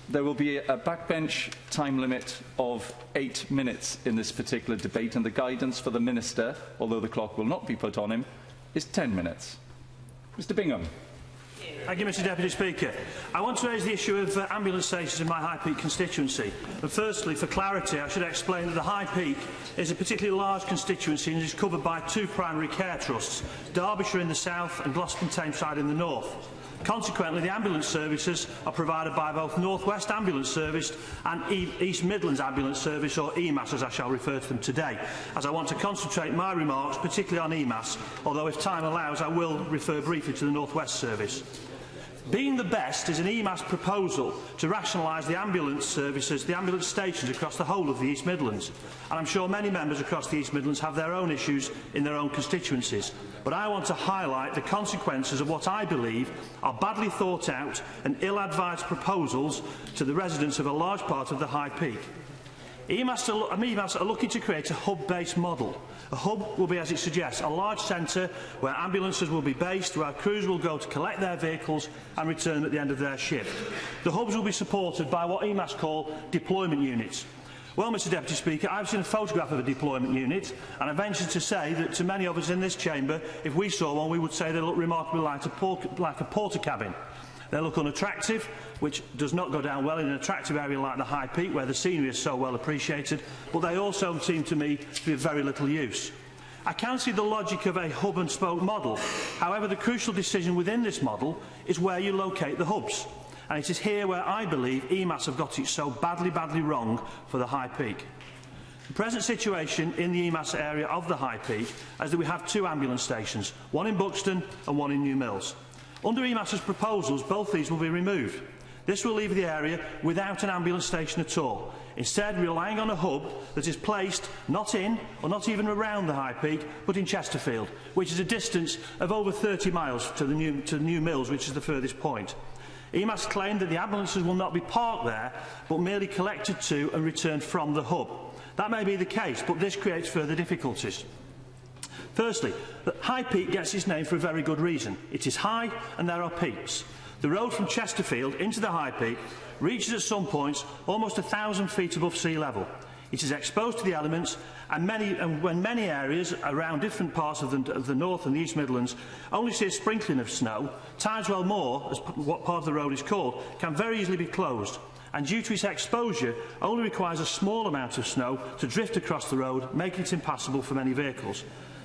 There will be a backbench time limit of 8 minutes in this particular debate, and the guidance for the Minister, although the clock will not be put on him, is 10 minutes. Mr Bingham. Thank you, Mr Deputy Speaker. I want to raise the issue of ambulance stations in my High Peak constituency. And firstly, for clarity, I should explain that the High Peak is a particularly large constituency and is covered by 2 primary care trusts, Derbyshire in the south and Gloucester Tameside in the north. Consequently, the ambulance services are provided by both North West Ambulance Service and East Midlands Ambulance Service, or EMAS as I shall refer to them today, as I want to concentrate my remarks particularly on EMAS, although if time allows I will refer briefly to the North West Service. Being the best is an EMAS proposal to rationalise the ambulance services, the ambulance stations across the whole of the East Midlands. And I'm sure many members across the East Midlands have their own issues in their own constituencies. But I want to highlight the consequences of what I believe are badly thought out and ill-advised proposals to the residents of a large part of the High Peak. EMAS are looking to create a hub-based model. A hub will be, as it suggests, a large centre where ambulances will be based, where crews will go to collect their vehicles and return at the end of their shift. The hubs will be supported by what EMAS call deployment units. Well, Mr Deputy Speaker, I've seen a photograph of a deployment unit, and I venture to say that to many of us in this chamber, if we saw one, we would say they look remarkably like a porter cabin. They look unattractive, which does not go down well in an attractive area like the High Peak, where the scenery is so well appreciated, but they also seem to me to be of very little use. I can see the logic of a hub-and-spoke model. However, the crucial decision within this model is where you locate the hubs. And it is here where I believe EMAS have got it so badly wrong for the High Peak. The present situation in the EMAS area of the High Peak is that we have 2 ambulance stations, one in Buxton and one in New Mills. Under EMAS's proposals, both these will be removed. This will leave the area without an ambulance station at all, instead relying on a hub that is placed not in or not even around the High Peak, but in Chesterfield, which is a distance of over 30 miles to New Mills, which is the furthest point. EMAS claim that the ambulances will not be parked there, but merely collected to and returned from the hub. That may be the case, but this creates further difficulties. Firstly, the High Peak gets its name for a very good reason. It is high and there are peaks. The road from Chesterfield into the High Peak reaches at some points almost 1,000 feet above sea level. It is exposed to the elements, and when many areas around different parts of the North and the East Midlands only see a sprinkling of snow, Tideswell Moor, as what part of the road is called, can very easily be closed, and due to its exposure only requires a small amount of snow to drift across the road, making it impassable for many vehicles.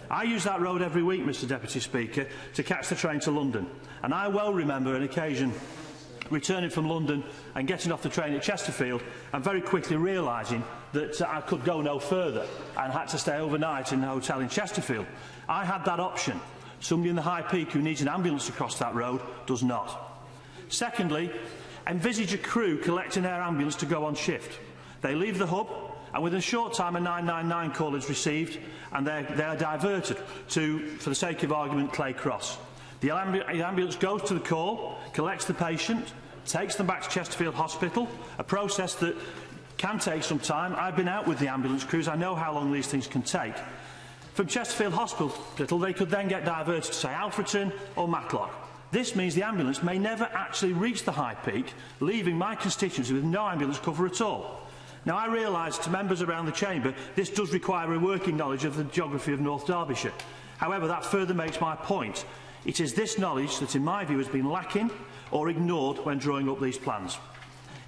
I use that road every week, Mr Deputy Speaker, to catch the train to London, and I well remember an occasion returning from London and getting off the train at Chesterfield and very quickly realising that I could go no further and had to stay overnight in a hotel in Chesterfield. I had that option. Somebody in the High Peak who needs an ambulance across that road does not. Secondly, envisage a crew collecting their ambulance to go on shift. They leave the hub, and within a short time a 999 call is received and they are diverted to, for the sake of argument, Clay Cross. The ambulance goes to the call, collects the patient, takes them back to Chesterfield Hospital, a process that can take some time. I've been out with the ambulance crews, I know how long these things can take. From Chesterfield Hospital, they could then get diverted to, say, Alfreton or Matlock. This means the ambulance may never actually reach the High Peak, leaving my constituency with no ambulance cover at all. Now, I realise to members around the chamber this does require a working knowledge of the geography of North Derbyshire. However, that further makes my point. It is this knowledge that, in my view, has been lacking or ignored when drawing up these plans.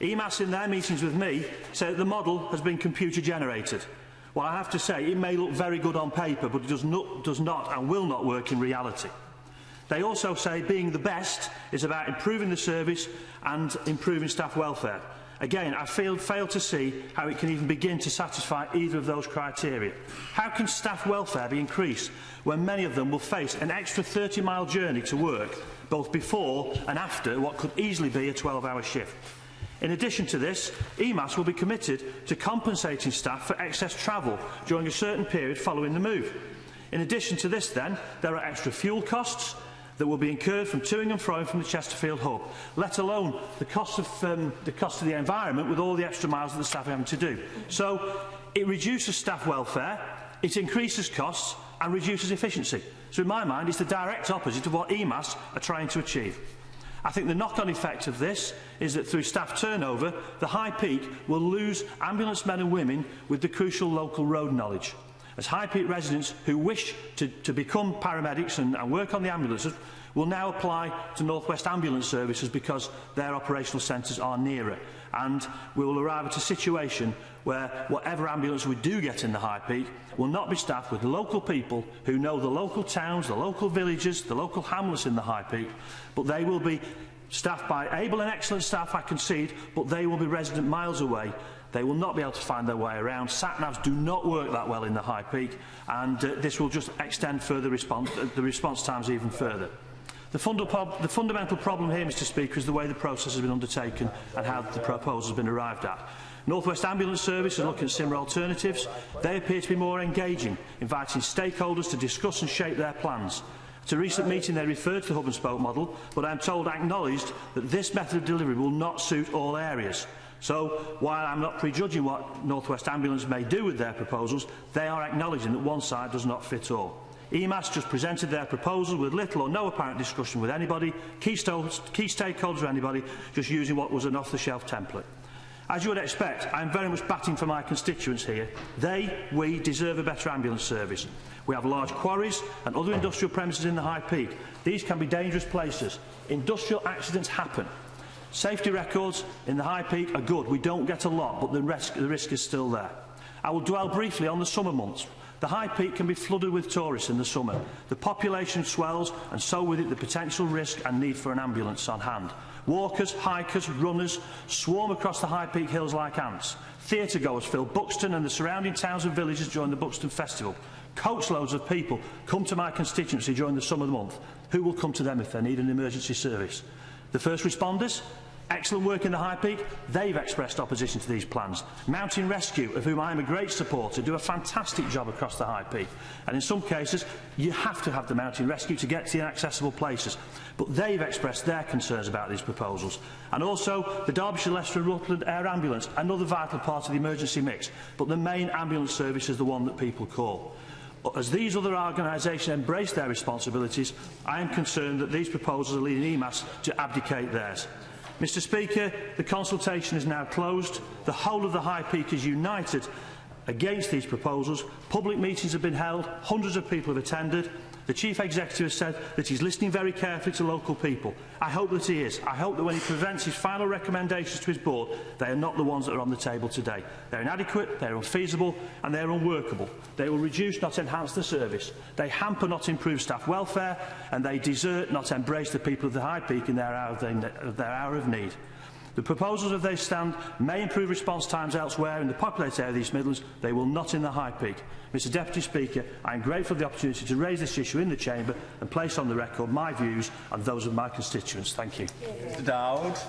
EMAS, in their meetings with me, say that the model has been computer-generated. Well, I have to say, it may look very good on paper, but it does not and will not work in reality. They also say being the best is about improving the service and improving staff welfare. Again, I fail to see how it can even begin to satisfy either of those criteria. How can staff welfare be increased when many of them will face an extra 30-mile journey to work, both before and after what could easily be a 12-hour shift? In addition to this, EMAS will be committed to compensating staff for excess travel during a certain period following the move. In addition to this, then, there are extra fuel costs that will be incurred from toing and froing from the Chesterfield hub, let alone the cost of the environment with all the extra miles that the staff are having to do. So it reduces staff welfare, it increases costs and reduces efficiency. So in my mind, it's the direct opposite of what EMAS are trying to achieve. I think the knock-on effect of this is that through staff turnover, the High Peak will lose ambulance men and women with the crucial local road knowledge. As High Peak residents who wish to become paramedics and work on the ambulances will now apply to North West Ambulance Services because their operational centres are nearer. And we will arrive at a situation where whatever ambulance we do get in the High Peak will not be staffed with local people who know the local towns, the local villages, the local hamlets in the High Peak, but they will be staffed by able and excellent staff, I concede, but they will be resident miles away. They will not be able to find their way around. Sat-navs do not work that well in the High Peak, and this will just extend further the response times even further. The fundamental problem here, Mr Speaker, is the way the process has been undertaken and how the proposal has been arrived at. North West Ambulance Service is looking at similar alternatives. They appear to be more engaging, inviting stakeholders to discuss and shape their plans. At a recent meeting they referred to the hub and spoke model, but I am told acknowledged that this method of delivery will not suit all areas. So, while I'm not prejudging what North West Ambulance may do with their proposals, they are acknowledging that one side does not fit all. EMAS just presented their proposal with little or no apparent discussion with anybody, key stakeholders or anybody, just using what was an off-the-shelf template. As you would expect, I am very much batting for my constituents here. We deserve a better ambulance service. We have large quarries and other industrial premises in the High Peak. These can be dangerous places. Industrial accidents happen. Safety records in the High Peak are good. We don't get a lot, but the risk is still there. I will dwell briefly on the summer months. The High Peak can be flooded with tourists in the summer. The population swells, and so with it the potential risk and need for an ambulance on hand. Walkers, hikers, runners swarm across the High Peak hills like ants. Theatre goers fill Buxton and the surrounding towns and villages during the Buxton Festival. Coachloads of people come to my constituency during the summer month. Who will come to them if they need an emergency service? The first responders? Excellent work in the High Peak. They've expressed opposition to these plans. Mountain Rescue, of whom I am a great supporter, do a fantastic job across the High Peak. And in some cases, you have to have the Mountain Rescue to get to the inaccessible places. But they've expressed their concerns about these proposals. And also, the Derbyshire, Leicester and Rutland Air Ambulance, another vital part of the emergency mix. But the main ambulance service is the one that people call. As these other organisations embrace their responsibilities, I am concerned that these proposals are leading EMAS to abdicate theirs. Mr Speaker, the consultation is now closed. The whole of the High Peak is united against these proposals. Public meetings have been held. Hundreds of people have attended. The Chief Executive has said that he's listening very carefully to local people. I hope that he is. I hope that when he presents his final recommendations to his board, they are not the ones that are on the table today. They're inadequate, they're unfeasible and they're unworkable. They will reduce, not enhance the service. They hamper, not improve staff welfare, and they desert, not embrace the people of the High Peak in their hour of need. The proposals as they stand may improve response times elsewhere in the populated area of the East Midlands. They will not in the High Peak. Mr Deputy Speaker, I am grateful for the opportunity to raise this issue in the Chamber and place on the record my views and those of my constituents. Thank you. Mr Dowd.